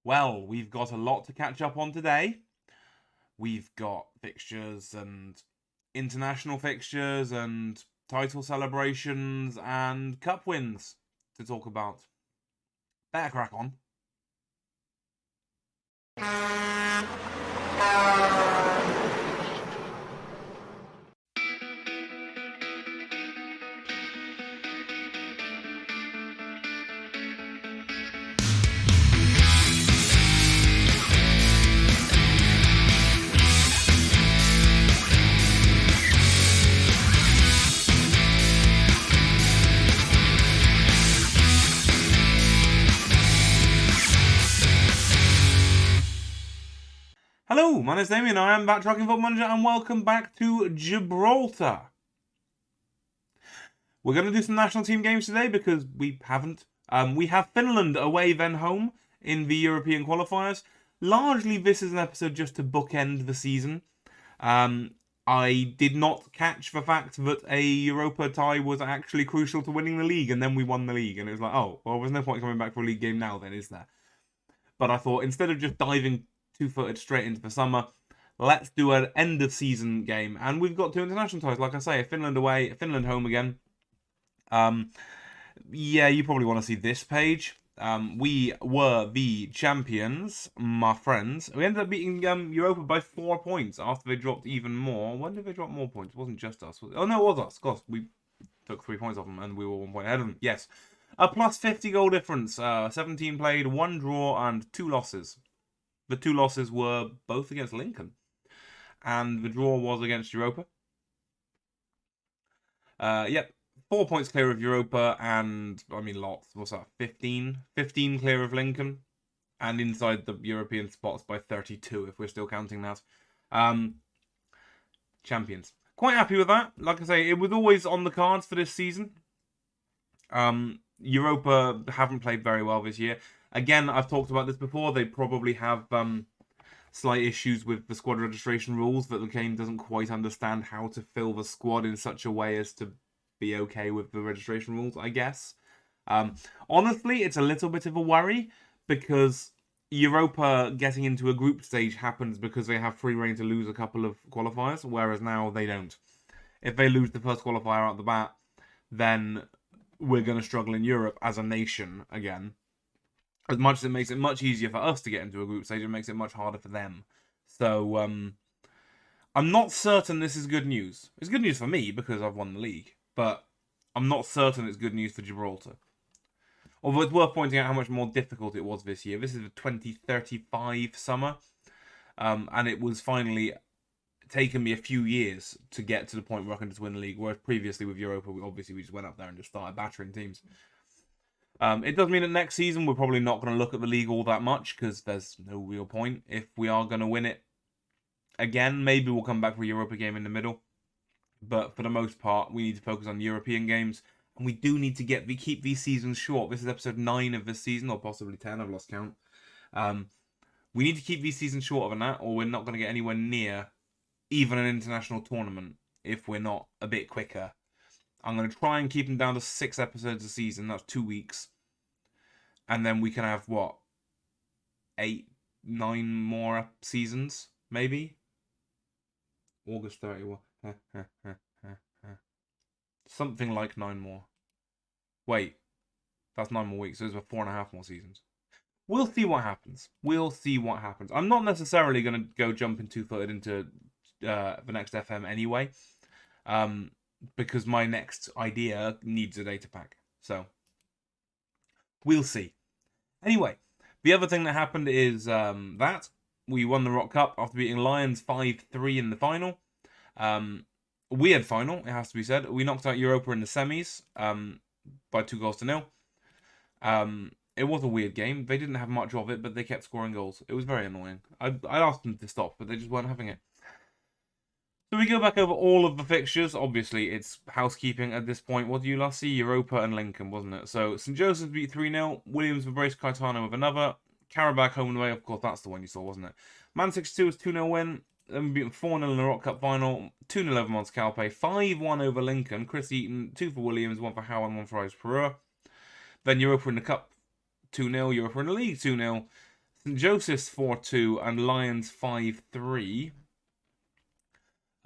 Well, we've got a lot to catch up on today. We've got fixtures and international fixtures and title celebrations and cup wins to talk about. Better crack on. Hello, my name's Damien, I am Backtracking Football Manager, and welcome back to Gibraltar. We're going to do some national team games today because we haven't. We have Finland away then home in the European qualifiers. Largely this is an episode just to bookend the season. I did not catch the fact that a Europa tie was actually crucial to winning the league, and then we won the league, and it was like, oh, well, there's no point coming back for a league game now then, is there? But I thought, instead of just diving two-footed straight into the summer, let's do an end-of-season game. And we've got two international ties, like I say, Finland away, Finland home again. Yeah, you probably want to see this page. We were the champions, my friends. We ended up beating Europa by 4 points after they dropped even more. When did they drop more points? It wasn't just us. Oh, no, it was us. Gosh, we took 3 points off them and we were 1 point ahead of them. Yes. A plus 50 goal difference. 17 played, 1 draw, and 2 losses. The 2 losses were both against Lincoln. And the draw was against Europa. Yep. 4 points clear of Europa and, I mean, lots. What's that? 15? 15 clear of Lincoln. And inside the European spots by 32, if we're still counting that. Champions. Quite happy with that. Like I say, it was always on the cards for this season. Europa haven't played very well this year. Again, I've talked about this before. They probably have slight issues with the squad registration rules, that the game doesn't quite understand how to fill the squad in such a way as to be okay with the registration rules, I guess. Honestly, it's a little bit of a worry, because Europa getting into a group stage happens because they have free reign to lose a couple of qualifiers, whereas now they don't. If they lose the first qualifier out the bat, then we're going to struggle in Europe as a nation again. As much as it makes it much easier for us to get into a group stage, it makes it much harder for them. So, I'm not certain this is good news. It's good news for me because I've won the league, but I'm not certain it's good news for Gibraltar. Although it's worth pointing out how much more difficult it was this year. This is the 2035 summer, and it was finally taken me a few years to get to the point where I can just win the league, whereas previously with Europa, we just went up there and just started battering teams. It does mean that next season we're probably not going to look at the league all that much, because there's no real point. If we are going to win it again, maybe we'll come back for a Europa game in the middle. But for the most part, we need to focus on European games. And we do need to keep these seasons short. This is episode 9 of this season, or possibly 10, I've lost count. We need to keep these seasons shorter than that, or we're not going to get anywhere near even an international tournament if we're not a bit quicker. I'm going to try and keep them down to 6 episodes a season. That's 2 weeks. And then we can have, 8, 9 more seasons, maybe? August 31. Something like 9 more. Wait. That's 9 more weeks. So there's 4.5 more seasons. We'll see what happens. I'm not necessarily going to go jumping 2-footed into the next FM anyway. Because my next idea needs a data pack. So, we'll see. Anyway, the other thing that happened is that we won the Rock Cup after beating Lions 5-3 in the final. Weird final, it has to be said. We knocked out Europa in the semis by 2-0. It was a weird game. They didn't have much of it, but they kept scoring goals. It was very annoying. I asked them to stop, but they just weren't having it. So we go back over all of the fixtures. Obviously, it's housekeeping at this point. What do you last see? Europa and Lincoln, wasn't it? So St. Joseph's beat 3-0. Williams embraced Caetano with another. Carabao home and away. Of course, that's the one you saw, wasn't it? Man 62 was 2-0 win. Then we beat 4-0 in the Rock Cup final. 2-0 over Montes Calpe. 5-1 over Lincoln. Chris Eaton, 2 for Williams, 1 for Howe and 1 for Ives Pereira. Then Europa in the Cup, 2-0. Europa in the League, 2-0. St. Joseph's 4-2 and Lions 5-3.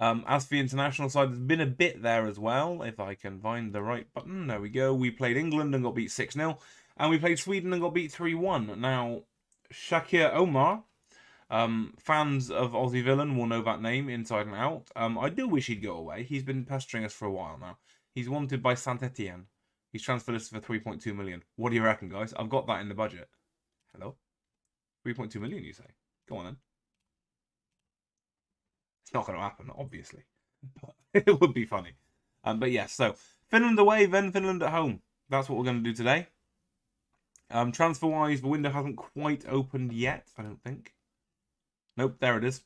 As for the international side, there's been a bit there as well. If I can find the right button. There we go. We played England and got beat 6-0. And we played Sweden and got beat 3-1. Now, Shakir Omar. Fans of Aussie Villain will know that name inside and out. I do wish he'd go away. He's been pestering us for a while now. He's wanted by Saint-Etienne. He's transferred us for 3.2 million. What do you reckon, guys? I've got that in the budget. Hello? 3.2 million, you say? Go on then. It's not going to happen, obviously. But it would be funny. But yes, so Finland away, then Finland at home. That's what we're going to do today. Transfer-wise, the window hasn't quite opened yet, I don't think. Nope, there it is.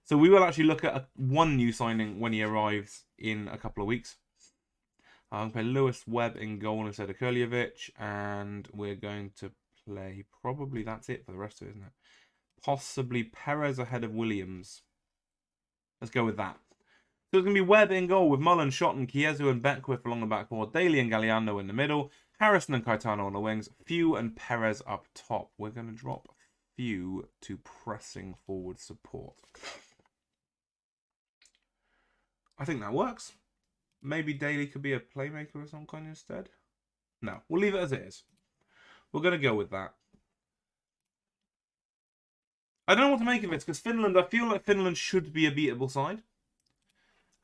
So we will actually look at one new signing when he arrives in a couple of weeks. I'm going to play Lewis Webb in goal instead of Kurljevic. And we're going to play, probably that's it for the rest of it, isn't it? Possibly Perez ahead of Williams. Let's go with that. So it's going to be Webb in goal with Mullen, Shotton, Chiezu and Beckwith along the back four. Daly and Galliano in the middle. Harrison and Caetano on the wings. Few and Perez up top. We're going to drop Few to pressing forward support. I think that works. Maybe Daly could be a playmaker of some kind instead. No, we'll leave it as it is. We're going to go with that. I don't know what to make of it because Finland, I feel like Finland should be a beatable side.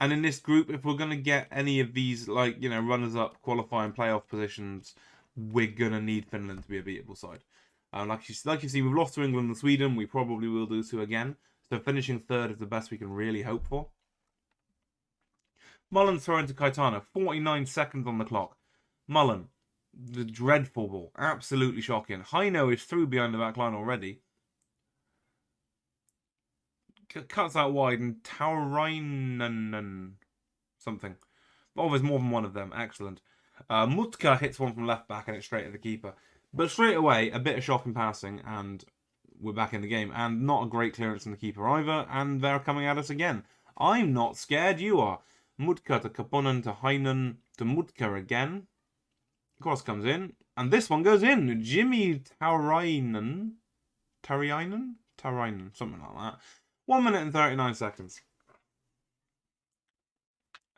And in this group, if we're going to get any of these, like, you know, runners-up, qualifying playoff positions, we're going to need Finland to be a beatable side. Like you see, we've lost to England and Sweden. We probably will do so again. So finishing third is the best we can really hope for. Mullen throwing to Caetano. 49 seconds on the clock. Mullen, the dreadful ball. Absolutely shocking. Heino is through behind the back line already. Cuts out wide and Taurainen something. Oh, there's more than one of them. Excellent. Mutka hits one from left back and it's straight at the keeper. But straight away, a bit of shocking passing and we're back in the game. And not a great clearance from the keeper either. And they're coming at us again. I'm not scared, you are. Mutka to Kaponen to Heinen to Mutka again. Cross comes in. And this one goes in. Jimmy Taurainen. Taurainen, something like that. 1 minute and 39 seconds.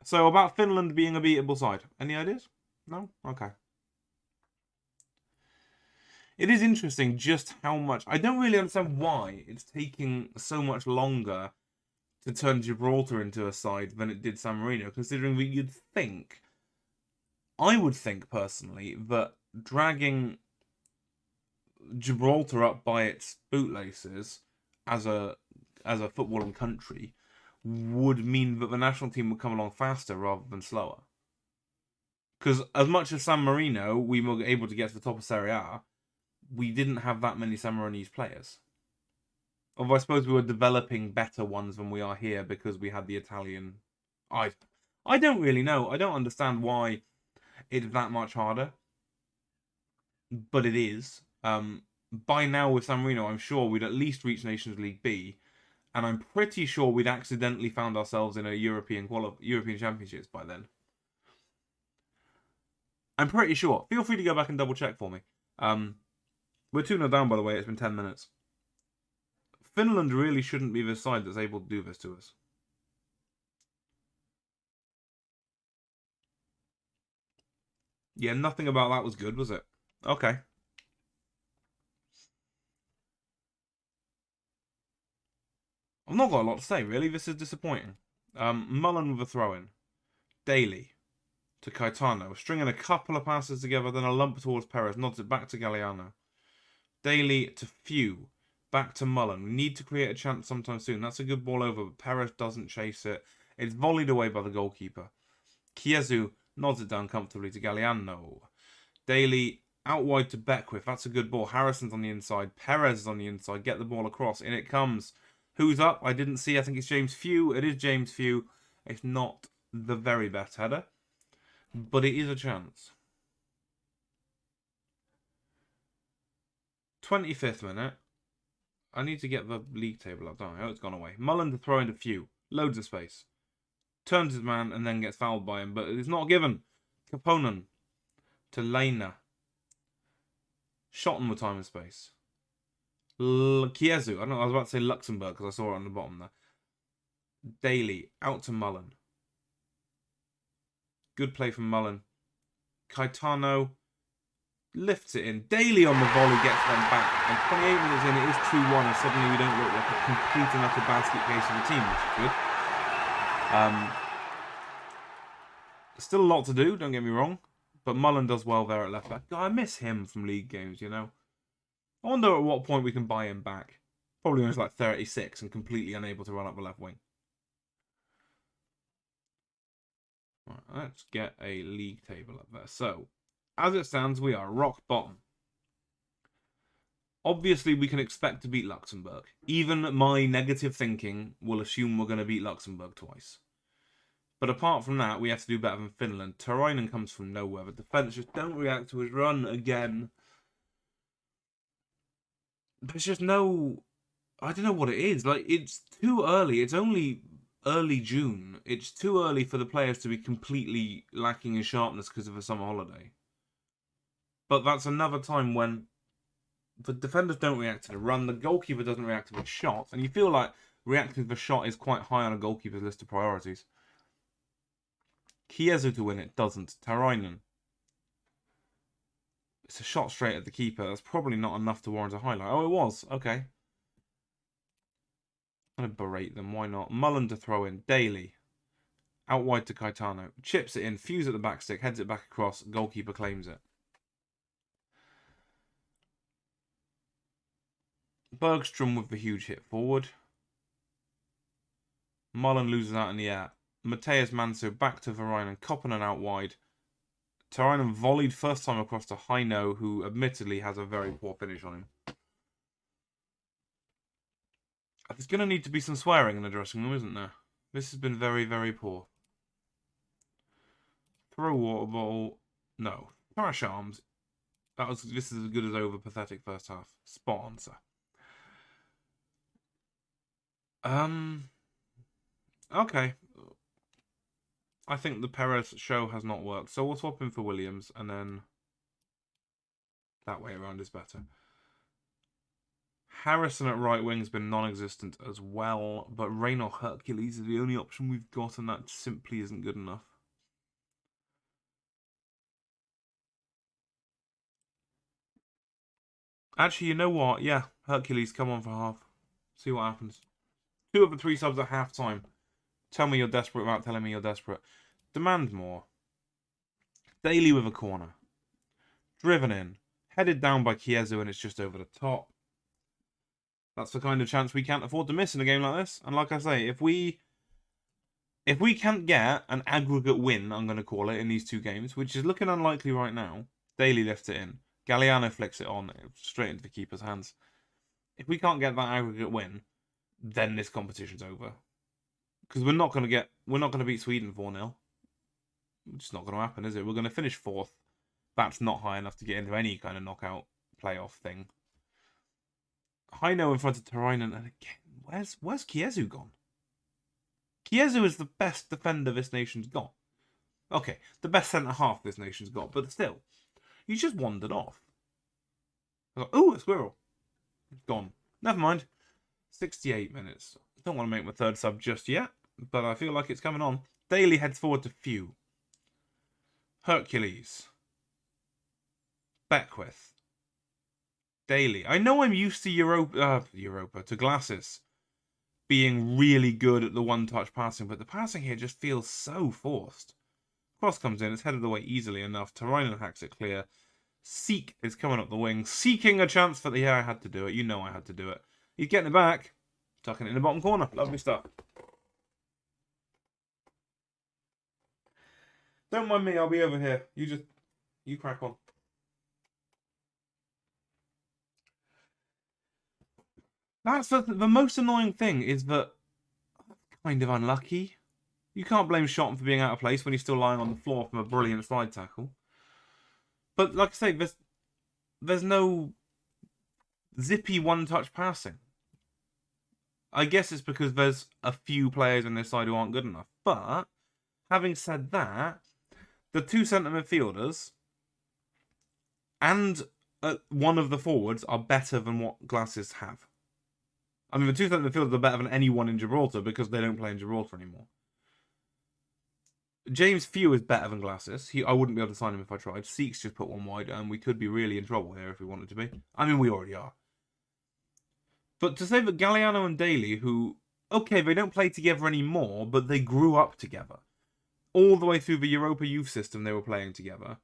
So about Finland being a beatable side. Any ideas? No? Okay. It is interesting just how much... I don't really understand why it's taking so much longer to turn Gibraltar into a side than it did San Marino, considering that you'd think... I would think, personally, that dragging Gibraltar up by its bootlaces as a footballing country would mean that the national team would come along faster rather than slower. Because as much as San Marino, we were able to get to the top of Serie A, we didn't have that many San Marinese players. Although I suppose we were developing better ones than we are here because we had the Italian... I don't really know. I don't understand why it's that much harder. But it is. By now with San Marino, I'm sure we'd at least reach Nations League B. And I'm pretty sure we'd accidentally found ourselves in a European Championships by then. I'm pretty sure. Feel free to go back and double check for me. We're 2-0 down, by the way. It's been 10 minutes. Finland really shouldn't be the side that's able to do this to us. Yeah, nothing about that was good, was it? Okay. I've not got a lot to say, really. This is disappointing. Mullen with a throw-in. Daly to Caetano. Stringing a couple of passes together, then a lump towards Perez. Nods it back to Galliano. Daly to Few. Back to Mullen. We need to create a chance sometime soon. That's a good ball over, but Perez doesn't chase it. It's volleyed away by the goalkeeper. Chiezu nods it down comfortably to Galliano. Daly out wide to Beckwith. That's a good ball. Harrison's on the inside. Perez is on the inside. Get the ball across. In it comes. Who's up? I didn't see. I think it's James Few. It is James Few. It's not the very best header, but it is a chance. 25th minute. I need to get the league table up, don't I? Oh, it's gone away. Mullen to throw into Few. Loads of space. Turns his man and then gets fouled by him, but it's not given. Kaponen to Lena. Shotton with time and space. Kiezu. I don't know. I was about to say Luxembourg because I saw it on the bottom there. Daly out to Mullen. Good play from Mullen. Caetano lifts it in. Daly on the volley gets them back. And 28 minutes in, it is 2-1. And suddenly we don't look like a complete and utter basket case of a team, which is good. Still a lot to do, don't get me wrong. But Mullen does well there at left back. God, I miss him from league games, you know. I wonder at what point we can buy him back. Probably when he's like 36 and completely unable to run up the left wing. Right, let's get a league table up there. So, as it stands, we are rock bottom. Obviously, we can expect to beat Luxembourg. Even my negative thinking will assume we're going to beat Luxembourg twice. But apart from that, we have to do better than Finland. Tarainen comes from nowhere. The defence just don't react to his run again. There's just no... I don't know what it is. Like, it's too early. It's only early June. It's too early for the players to be completely lacking in sharpness because of a summer holiday. But that's another time when the defenders don't react to the run, the goalkeeper doesn't react to the shot, and you feel like reacting to the shot is quite high on a goalkeeper's list of priorities. Kiezu to win it doesn't. Tarainen. It's a shot straight at the keeper. That's probably not enough to warrant a highlight. Oh, it was. Okay. I'm going to berate them. Why not? Mullen to throw in. Daly. Out wide to Caetano. Chips it in. Fuse at the back stick. Heads it back across. Goalkeeper claims it. Bergstrom with the huge hit forward. Mullen loses out in the air. Mateus Manso back to Varinen. Koppinen out wide. Tarainen volleyed first time across to Heino, who admittedly has a very poor finish on him. There's going to need to be some swearing in the dressing room, isn't there? This has been very, very poor. Throw water bottle. No. Crash arms. This is as good as over. Pathetic first half. Spot on, sir. Okay. I think the Perez show has not worked. So we'll swap him for Williams, and then that way around is better. Harrison at right wing has been non-existent as well, but Rain or Hercules is the only option we've got, and that simply isn't good enough. Actually, you know what? Yeah, Hercules, come on for half. See what happens. 2 of the 3 subs at half-time. Tell me you're desperate without telling me you're desperate. Demand more. Daly with a corner. Driven in. Headed down by Kiezu, and it's just over the top. That's the kind of chance we can't afford to miss in a game like this. And like I say, if we can't get an aggregate win, I'm going to call it, in these 2 games, which is looking unlikely right now, Daly lifts it in. Galliano flicks it on, straight into the keeper's hands. If we can't get that aggregate win, then this competition's over. Because we're not going to beat Sweden 4-0. It's not going to happen, is it? We're going to finish 4th. That's not high enough to get into any kind of knockout playoff thing. Heino in front of Tarainen, and again, where's Kiezu gone? Kiezu is the best defender this nation's got. Okay, the best centre-half this nation's got, but still, he's just wandered off. I was like, ooh, a squirrel. It's gone. Never mind. 68 minutes. Don't want to make my 3rd sub just yet, but I feel like it's coming on. Daly heads forward to Few. Hercules. Beckwith. Daly. I know I'm used to Europa, to Glasses being really good at the one-touch passing, but the passing here just feels so forced. Cross comes in, it's headed away easily enough. Tarainen hacks it clear. Seek is coming up the wing, seeking a chance for the... Yeah, I had to do it. You know I had to do it. He's getting it back. Tucking it in the bottom corner. Lovely stuff. Don't mind me, I'll be over here. You crack on. That's the most annoying thing, is that kind of unlucky. You can't blame Shotton for being out of place when he's still lying on the floor from a brilliant slide tackle. But like I say, there's no zippy one-touch passing. I guess it's because there's a few players on this side who aren't good enough. But having said that, the 2 centre midfielders and one of the forwards are better than what Glasses have. I mean, the two centre midfielders are better than anyone in Gibraltar because they don't play in Gibraltar anymore. James Few is better than Glasses. I wouldn't be able to sign him if I tried. Seeks just put one wide, and we could be really in trouble here if we wanted to be. I mean, we already are. But to say that Galliano and Daly, who, okay, they don't play together anymore, but they grew up together. All the way through the Europa Youth system they were playing together.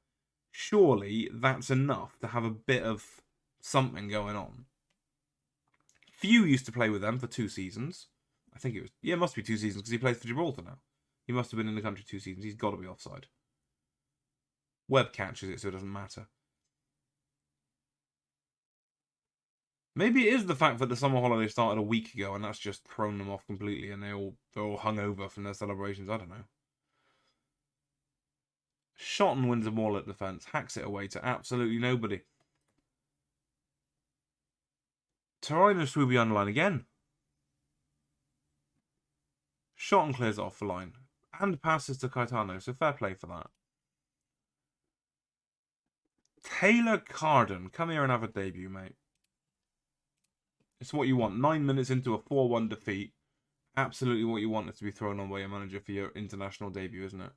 Surely that's enough to have a bit of something going on. Few used to play with them for 2 seasons. I think it was, yeah, it must be 2 seasons because he plays for Gibraltar now. He must have been in the country 2 seasons. He's got to be offside. Webb catches it, so it doesn't matter. Maybe it is the fact that the summer holiday started a week ago and that's just thrown them off completely and they're all hungover from their celebrations. I don't know. Shotton wins a ball at defence, hacks it away to absolutely nobody. Tyrannus will be on the line again. Shotton clears it off the line and passes to Caetano, so fair play for that. Taylor Carden, come here and have a debut, mate. It's what you want. 9 minutes into a 4-1 defeat. Absolutely what you want it to be thrown on by your manager for your international debut, isn't it?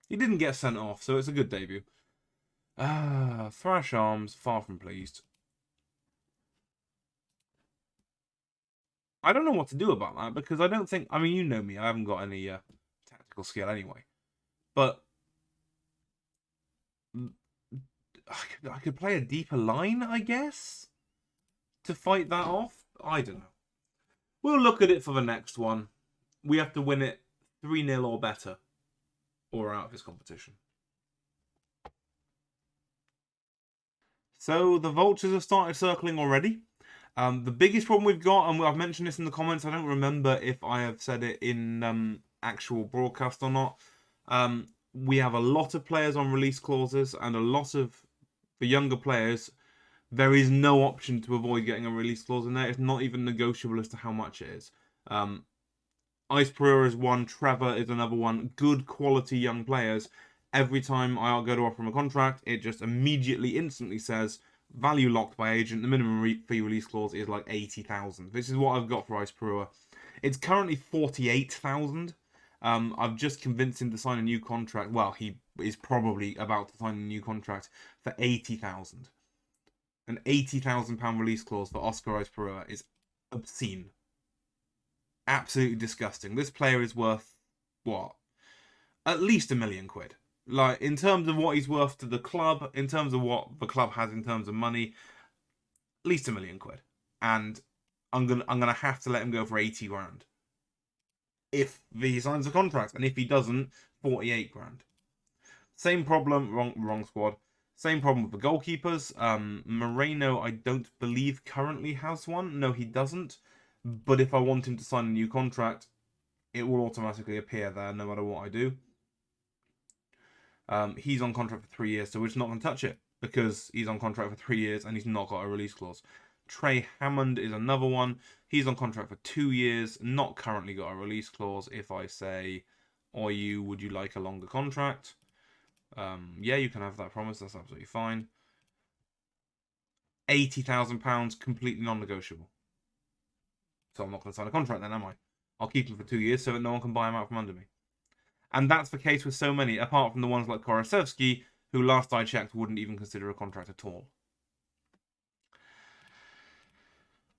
He didn't get sent off, so it's a good debut. Thrash Arms, far from pleased. I don't know what to do about that, because I don't think... I mean, you know me, I haven't got any tactical skill anyway. But... I could play a deeper line, I guess? To fight that off? I don't know. We'll look at it for the next one. We have to win it 3-0 or better. Or out of this competition. So the vultures have started circling already. The biggest problem we've got, and I've mentioned this in the comments, I don't remember if I have said it in actual broadcast or not. We have a lot of players on release clauses, and a lot of the younger players, there is no option to avoid getting a release clause in there. It's not even negotiable as to how much it is. Ice Pereira is one, Trevor is another one. Good quality young players. Every time I go to offer him a contract, it just immediately, instantly says, value locked by agent. The minimum fee release clause is like 80,000. This is what I've got for Ice Pereira. It's currently 48,000. I've just convinced him to sign a new contract. Well, he is probably about to sign a new contract for 80,000. An £80,000 release clause for Oscar Ice Pereira is obscene. Absolutely disgusting. This player is worth, what? At least £1 million. Like, in terms of what he's worth to the club, in terms of what the club has in terms of money, at least £1 million. And I'm gonna have to let him go for 80 grand. If he signs a contract, and if he doesn't, 48 grand. Same problem, wrong squad. Same problem with the goalkeepers. Moreno, I don't believe currently has one. No, he doesn't. But if I want him to sign a new contract, it will automatically appear there no matter what I do. He's on contract for 3 years, so we're just not going to touch it because he's on contract for 3 years and he's not got a release clause. Trey Hammond is another one. He's on contract for 2 years, not currently got a release clause. If I say, would you like a longer contract? Yeah, you can have that promise. That's absolutely fine. £80,000, completely non-negotiable. So I'm not going to sign a contract then, am I? I'll keep him for 2 years so that no one can buy him out from under me. And that's the case with so many, apart from the ones like Korosevsky, who last I checked wouldn't even consider a contract at all.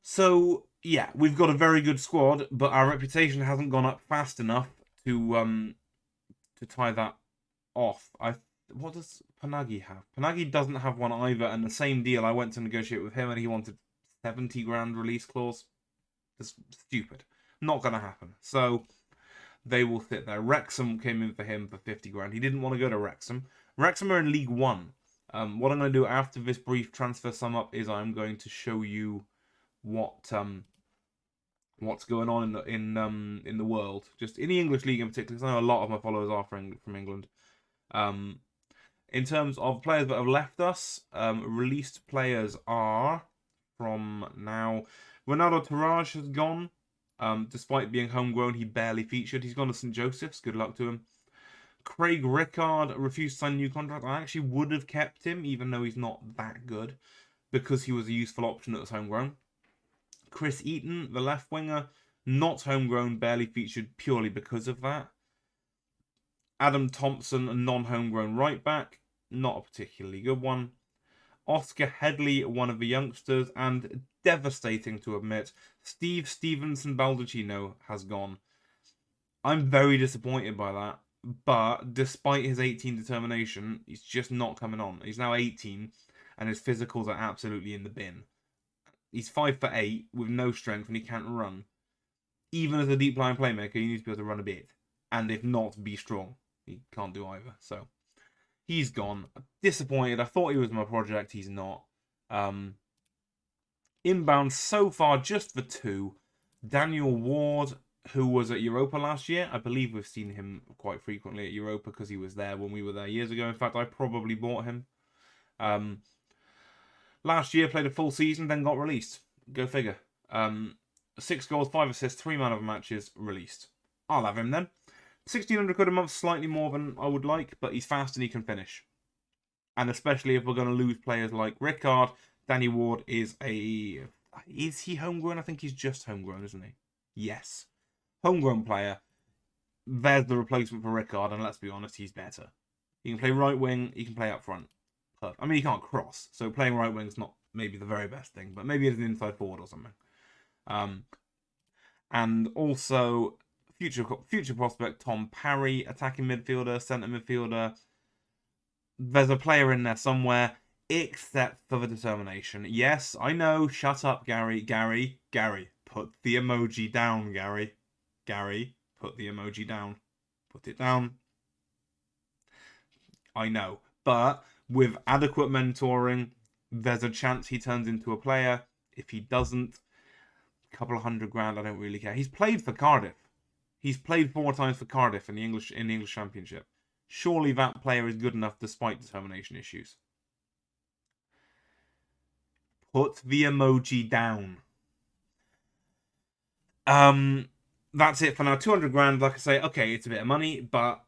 So, yeah, we've got a very good squad, but our reputation hasn't gone up fast enough to tie that off. What does Panagi have? Panagi doesn't have one either, and the same deal, I went to negotiate with him and he wanted 70 grand release clause. That's stupid. Not going to happen. So they will sit there. Wrexham came in for him for 50 grand. He didn't want to go to Wrexham. Wrexham are in League One. What I'm going to do after this brief transfer sum up is I'm going to show you what's going on in the world, just in the English league in particular, because I know a lot of my followers are from England. In terms of players that have left us, released players are from now. Ronaldo Taraj has gone. Despite being homegrown, he barely featured. He's gone to St. Joseph's. Good luck to him. Craig Rickard refused to sign a new contract. I actually would have kept him, even though he's not that good, because he was a useful option that was homegrown. Chris Eaton, the left winger, not homegrown, barely featured purely because of that. Adam Thompson, a non-homegrown right back, not a particularly good one. Oscar Headley, one of the youngsters, and devastating to admit, Steve Stevenson Baldacchino has gone. I'm very disappointed by that, but despite his 18 determination, he's just not coming on. He's now 18, and his physicals are absolutely in the bin. He's 5'8" with no strength, and he can't run. Even as a deep line playmaker, you need to be able to run a bit, and if not, be strong. He can't do either, so he's gone. Disappointed. I thought he was my project. He's not. Inbound so far, just the 2. Daniel Ward, who was at Europa last year. I believe we've seen him quite frequently at Europa because he was there when we were there years ago. In fact, I probably bought him. Last year, played a full season, then got released. Go figure. 6 goals, 5 assists, 3 man of matches, released. I'll have him then. 1,600 quid a month, slightly more than I would like, but he's fast and he can finish. And especially if we're going to lose players like Rickard, Danny Ward is a... Is he homegrown? I think he's just homegrown, isn't he? Yes. Homegrown player. There's the replacement for Rickard, and let's be honest, he's better. He can play right wing, he can play up front. I mean, he can't cross, so playing right wing's not maybe the very best thing, but maybe as an inside forward or something. And also... Future prospect Tom Parry, attacking midfielder, centre midfielder. There's a player in there somewhere, except for the determination. Yes, I know. Shut up, Gary. Gary, put the emoji down, Gary. Gary, put the emoji down. Put it down. I know. But with adequate mentoring, there's a chance he turns into a player. If he doesn't, a couple of $100,000, I don't really care. He's played for Cardiff. He's played 4 times for Cardiff in the English Championship. Surely that player is good enough despite determination issues. Put the emoji down. That's it for now. $200,000, like I say, okay, it's a bit of money, but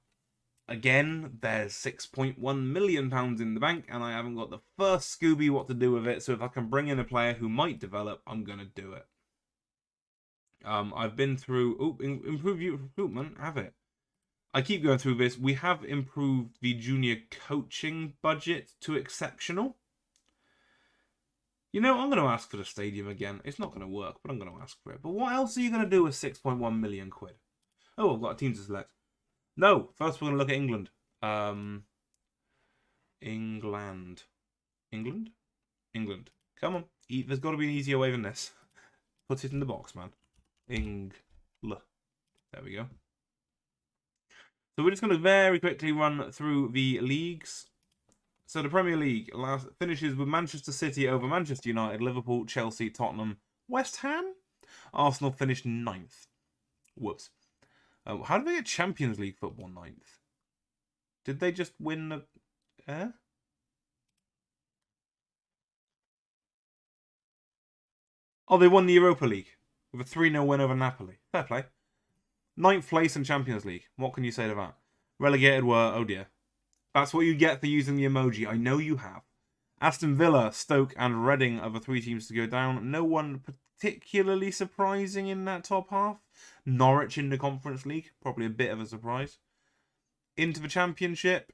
again, there's £6.1 million in the bank, and I haven't got the first Scooby what to do with it. So if I can bring in a player who might develop, I'm gonna do it. I've been through... improved youth recruitment. Have it. I keep going through this. We have improved the junior coaching budget to exceptional. You know, I'm going to ask for the stadium again. It's not going to work, but I'm going to ask for it. But what else are you going to do with 6.1 million quid? Oh, I've got a team to select. No, first we're going to look at England. England. Come on. There's got to be an easier way than this. Put it in the box, man. There we go. So we're just going to very quickly run through the leagues. So the Premier League finishes with Manchester City over Manchester United, Liverpool, Chelsea, Tottenham, West Ham. Arsenal finished 9th. Whoops. How did they get Champions League football 9th? Did they just win the... Oh, they won the Europa League with a 3-0 win over Napoli. Fair play. 9th place in Champions League. What can you say to that? Relegated were, oh dear. That's what you get for using the emoji. I know you have. Aston Villa, Stoke and Reading are the 3 teams to go down. No one particularly surprising in that top half. Norwich in the Conference League. Probably a bit of a surprise. Into the Championship.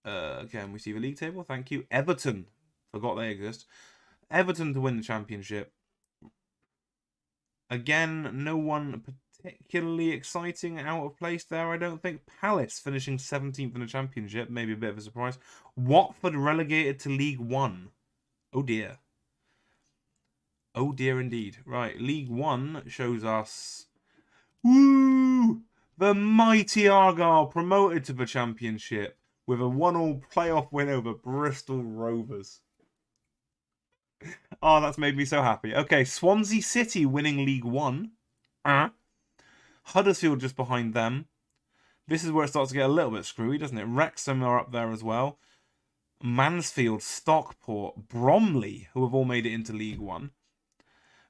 Again, we see the league table. Thank you. Everton. Forgot they exist. Everton to win the Championship. Again, no one particularly exciting out of place there, I don't think. Palace finishing 17th in the Championship. Maybe a bit of a surprise. Watford relegated to League One. Oh dear. Oh dear indeed. Right, League One shows us... Woo! The mighty Argyle promoted to the Championship with a 1-1 playoff win over Bristol Rovers. Oh, that's made me so happy. Okay, Swansea City winning League One. Huddersfield just behind them. This is where it starts to get a little bit screwy, doesn't it? Wrexham are up there as well. Mansfield, Stockport, Bromley, who have all made it into League One.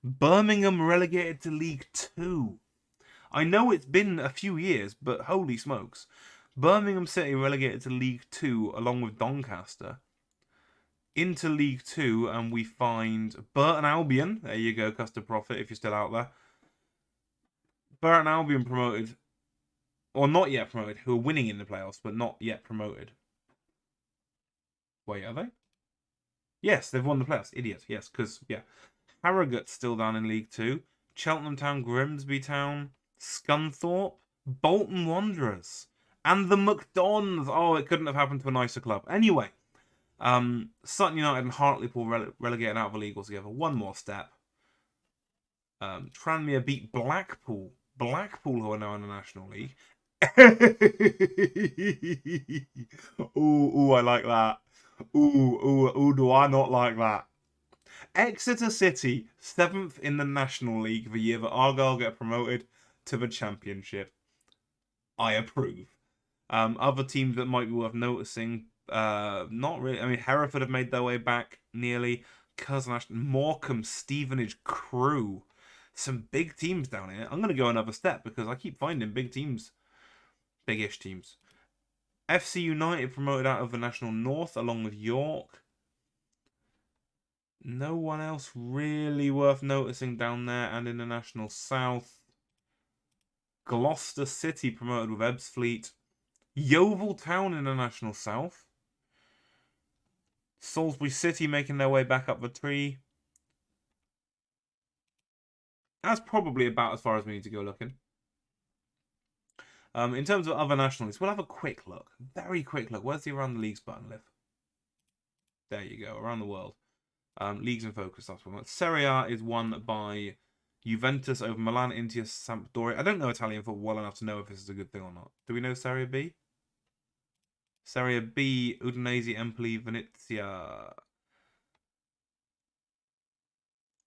Birmingham relegated to League Two. I know it's been a few years, but holy smokes. Birmingham City relegated to League 2 along with Doncaster. Into League 2, and we find Burton Albion. There you go, Custard Profit, if you're still out there. Burton Albion promoted, or not yet promoted, who are winning in the playoffs, but not yet promoted. Wait, are they? Yes, they've won the playoffs. Idiot. Yes, because, yeah. Harrogate's still down in League 2. Cheltenham Town, Grimsby Town, Scunthorpe, Bolton Wanderers, and the McDons. Oh, it couldn't have happened to a nicer club. Anyway, Sutton United and Hartlepool relegated out of the league altogether. One more step. Tranmere beat Blackpool. Blackpool, who are now in the National League. Ooh, I like that. Ooh, do I not like that? Exeter City, 7th in the National League the year that Argyle get promoted to the Championship. I approve. Other teams that might be worth noticing, not really. I mean, Hereford have made their way back nearly. Curzon Ashton, Morecambe, Stevenage, Crewe. Some big teams down here. I'm going to go another step because I keep finding big teams. Big-ish teams. FC United promoted out of the National North along with York. No one else really worth noticing down there. And in the National South, Gloucester City promoted with Ebbsfleet. Yeovil Town in the National South. Salisbury City making their way back up the tree. That's probably about as far as we need to go looking. In terms of other nationalities, we'll have a quick look. Very quick look. Where's the Around the Leagues button live? There you go. Around the world. Leagues in focus. That's one. Serie A is won by Juventus over Milan, Inter, Sampdoria. I don't know Italian football well enough to know if this is a good thing or not. Do we know Serie B? Serie B, Udinese, Empoli, Venezia.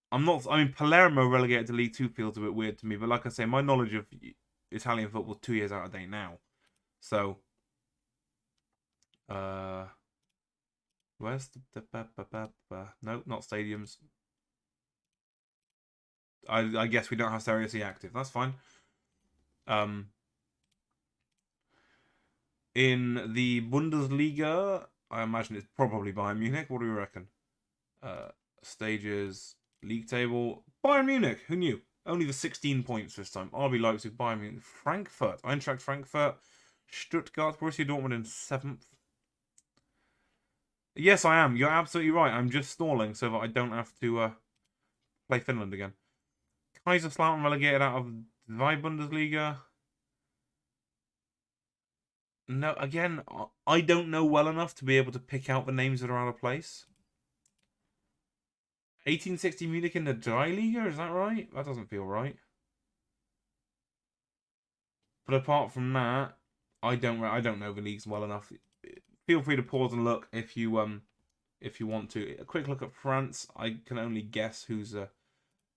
I mean, Palermo relegated to League 2 feels a bit weird to me, but like I say, my knowledge of Italian football is 2 years out of date now. So, where's the no, not stadiums. I guess we don't have Serie C active. That's fine. In the Bundesliga, I imagine it's probably Bayern Munich. What do you reckon? Stages, league table. Bayern Munich. Who knew? Only the 16 points this time. RB Leipzig, Bayern Munich, Frankfurt, Eintracht Frankfurt, Stuttgart, Borussia Dortmund in 7th. Yes, I am. You're absolutely right. I'm just stalling so that I don't have to play Finland again. Kaiserslautern relegated out of the Bundesliga. No, again, I don't know well enough to be able to pick out the names that are out of place. 1860 Munich in the Dreiliga, is that right? That doesn't feel right. But apart from that, I don't know the leagues well enough. Feel free to pause and look if you want to. A quick look at France. I can only guess who's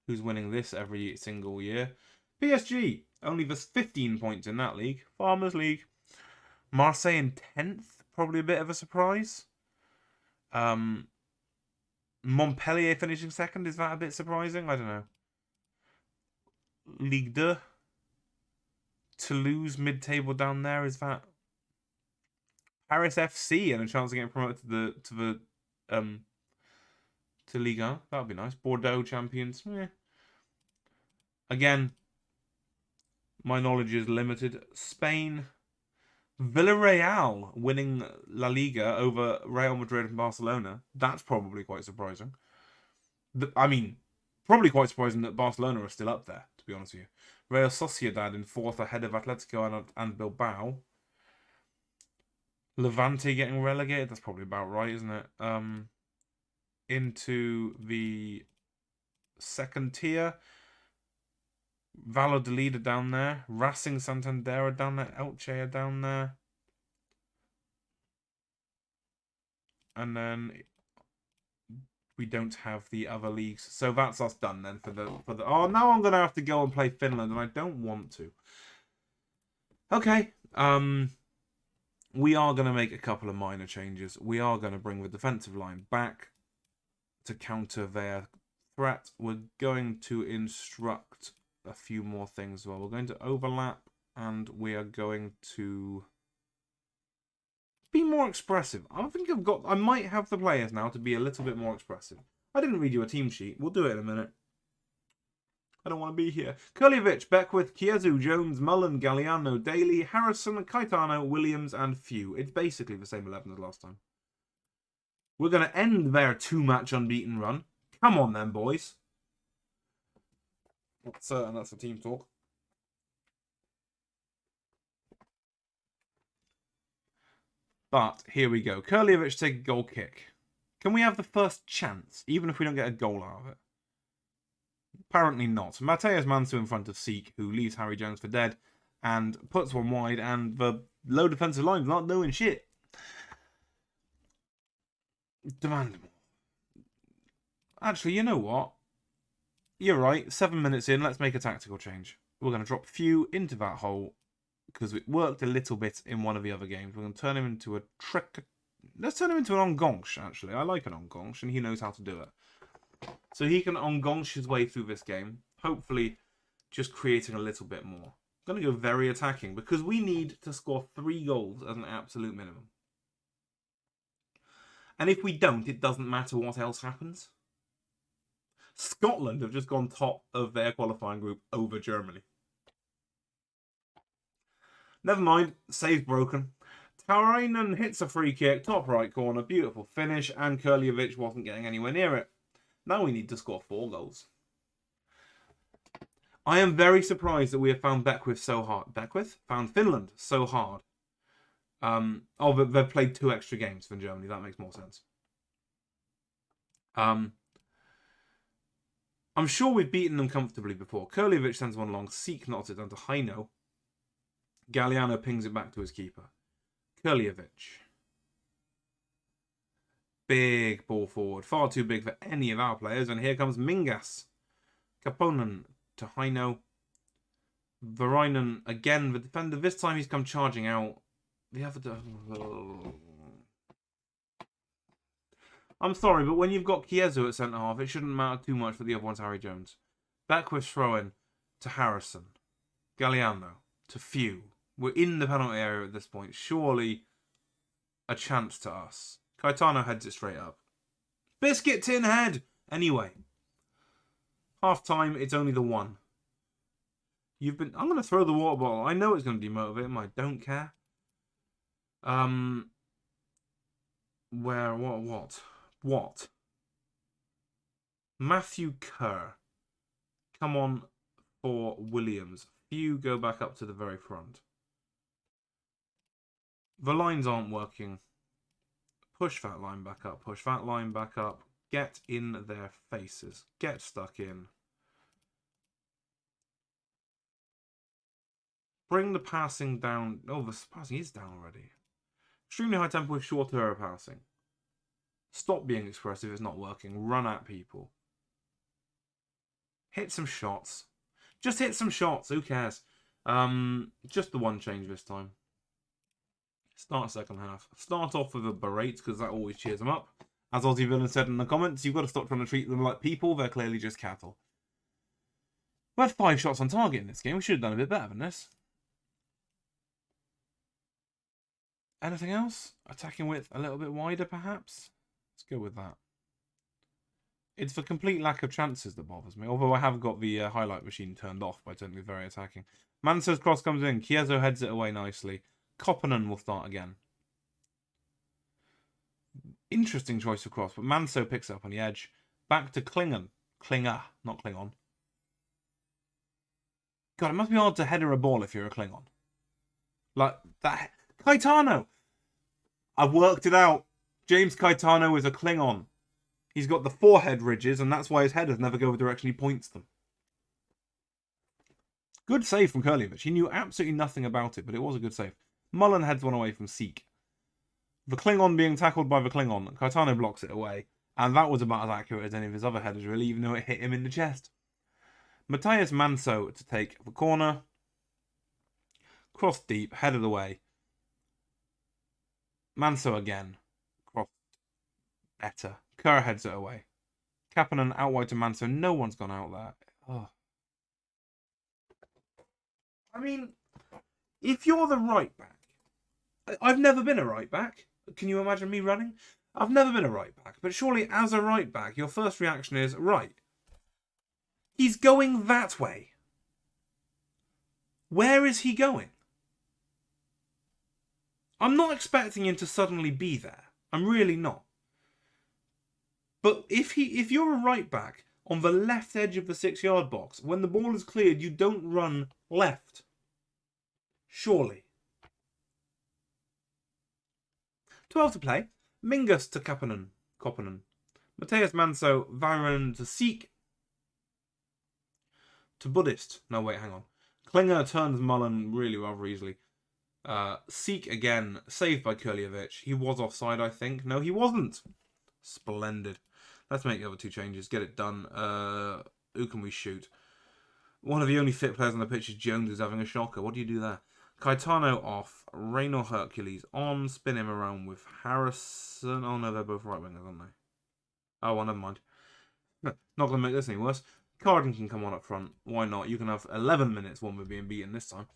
winning this every single year. PSG, only there's 15 points in that league. Farmers League. Marseille in 10th, probably a bit of a surprise. Montpellier finishing 2nd, is that a bit surprising? I don't know. Ligue 2. Toulouse mid-table down there, is that? Paris FC and a chance of getting promoted to Ligue 1. That would be nice. Bordeaux champions. Again, my knowledge is limited. Spain. Villarreal winning La Liga over Real Madrid and Barcelona. That's probably quite surprising. I mean, probably quite surprising that Barcelona are still up there, to be honest with you. Real Sociedad in 4th ahead of Atletico and Bilbao. Levante getting relegated. That's probably about right, isn't it? Into the 2nd tier. Valladolid are down there. Racing Santander are down there. Elche are down there. And then we don't have the other leagues. So that's us done then for the oh, now I'm going to have to go and play Finland and I don't want to. Okay. We are going to make a couple of minor changes. We are going to bring the defensive line back to counter their threat. We're going to instruct a few more things as well. We're going to overlap and we are going to Be more expressive. I think I might have the players now to be a little bit more expressive. I didn't read you a team sheet. We'll do it in a minute. I don't want to be here. Kurliovic, Beckwith, Chiezu, Jones, Mullen, Galliano, Daly, Harrison, Caetano, Williams, and Few. It's basically the same 11 as last time. We're going to end their 2-match unbeaten run. Come on then, boys. And that's the team talk. But here we go. Kurliovic take a goal kick. Can we have the first chance, even if we don't get a goal out of it? Apparently not. Mateusz Mansu in front of Seek, who leaves Harry Jones for dead, and puts one wide, and the low defensive line's not doing shit. Demand more. Actually, you know what? You're right. 7 minutes in, let's make a tactical change. We're going to drop Few into that hole, because it worked a little bit in one of the other games. We're going to turn him into a trick. Let's turn him into an Ongonsh, actually. I like an Ongonsh, and he knows how to do it. So he can Ongonsh his way through this game, hopefully just creating a little bit more. I'm going to go very attacking, because we need to score 3 goals as an absolute minimum. And if we don't, it doesn't matter what else happens. Scotland have just gone top of their qualifying group over Germany. Never mind, save broken. Tarainen hits a free kick, top right corner, beautiful finish, and Kurliovic wasn't getting anywhere near it. Now we need to score 4 goals. I am very surprised that we have found Beckwith so hard. Beckwith? Found Finland so hard. But they've played 2 extra games than Germany. That makes more sense. I'm sure we've beaten them comfortably before. Kurliovic sends one long. Seek knocks it down to Heino. Galliano pings it back to his keeper. Kurliovic. Big ball forward. Far too big for any of our players. And here comes Mingas. Kaponen to Heino. Varainen again, the defender. This time he's come charging out. The other... I'm sorry, but when you've got Chiezu at centre-half, it shouldn't matter too much for the other one's Harry Jones. Beckwith throw-in to Harrison. Galliano to Few. We're in the penalty area at this point. Surely a chance to us. Caetano heads it straight up. Biscuit tin head! Anyway. Half-time, it's only the 1. I'm going to throw the water bottle. I know it's going to demotivate him. I don't care. What? Matthew Kerr. Come on for Williams. Few go back up to the very front. The lines aren't working. Push that line back up. Push that line back up. Get in their faces. Get stuck in. Bring the passing down. Oh, the passing is down already. Extremely high tempo with shorter passing. Stop being expressive. It's not working. Run at people. Hit some shots. Just hit some shots. Who cares? Just the one change this time. Start second half. Start off with a berate because that always cheers them up. As Aussie Villain said in the comments, you've got to stop trying to treat them like people. They're clearly just cattle. We had 5 shots on target in this game. We should have done a bit better than this. Anything else? Attacking width a little bit wider, perhaps? Let's go with that. It's the complete lack of chances that bothers me. Although I have got the highlight machine turned off by turning it very attacking. Manso's cross comes in. Chiezo heads it away nicely. Koppinen will start again. Interesting choice of cross, but Manso picks up on the edge. Back to Klingon. Klinger, not Klingon. God, it must be hard to header a ball if you're a Klingon. Like that. Caetano! I've worked it out. James Caetano is a Klingon. He's got the forehead ridges, and that's why his headers never go the direction he points them. Good save from Kurliovic. He knew absolutely nothing about it, but it was a good save. Mullen heads one away from Seek. The Klingon being tackled by the Klingon. Caetano blocks it away. And that was about as accurate as any of his other headers, really, even though it hit him in the chest. Mateusz Manso to take the corner. Cross deep, headed away. Manso again. Cross better. Kerr heads it away. Kapanen out wide to Manso. No one's gone out there. Oh. I mean, if you're the right back, I've never been a right back. Can you imagine me running? I've never been a right back. But surely as a right back, your first reaction is, right, he's going that way. Where is he going? I'm not expecting him to suddenly be there. I'm really not. But if you're a right back on the left edge of the 6-yard box, when the ball is cleared, you don't run left. Surely. 12 to play. Mingus to Koppinen. Mateus Manso, Varon to Seek. To Buddhist. No, wait, hang on. Klinger turns Mullen really rather easily. Seek again, saved by Kurliovic. He was offside, I think. No, he wasn't. Splendid. Let's make the other 2 changes. Get it done. Who can we shoot? One of the only fit players on the pitch is Jones, who's having a shocker. What do you do there? Caetano off. Reynor Hercules on. Spin him around with Harrison. Oh no, they're both right wingers, aren't they? Oh, well, never mind. Not going to make this any worse. Carden can come on up front. Why not? You can have 11 minutes when we're being beaten this time.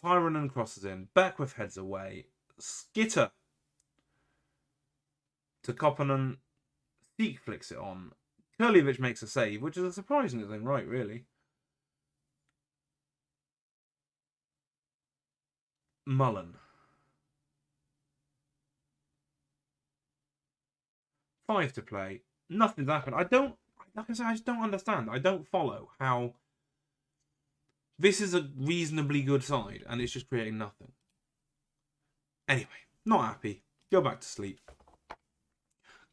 Tyronen crosses in. Beckwith heads away. Skitter to Koppinen. Seek flicks it on. Kurliovic makes a save, which is a surprising thing, right, really. Mullen. 5 to play. Nothing's happened. Like I said, I just don't understand. I don't follow how this is a reasonably good side and it's just creating nothing. Anyway, not happy. Go back to sleep.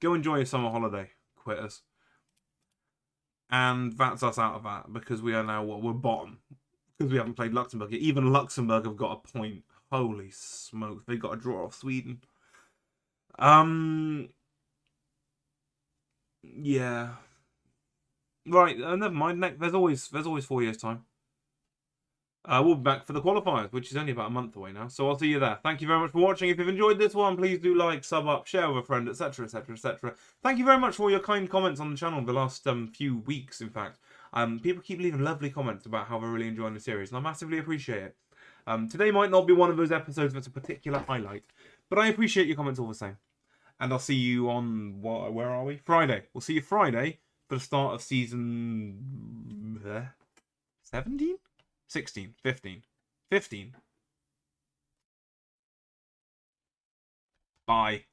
Go enjoy your summer holiday, quitters. And that's us out of that because we are now we're bottom. Because we haven't played Luxembourg yet. Even Luxembourg have got a point. Holy smokes, they got a draw off Sweden. Yeah. Right, never mind. There's always 4 years' time. We'll be back for the qualifiers, which is only about a month away now. So I'll see you there. Thank you very much for watching. If you've enjoyed this one, please do like, sub up, share with a friend, etc, etc, etc. Thank you very much for all your kind comments on the channel the last few weeks, in fact. People keep leaving lovely comments about how they're really enjoying the series, and I massively appreciate it. Today might not be one of those episodes that's a particular highlight, but I appreciate your comments all the same. And I'll see you on, where are we? Friday. We'll see you Friday for the start of season 17? 16, 15. 15. Bye.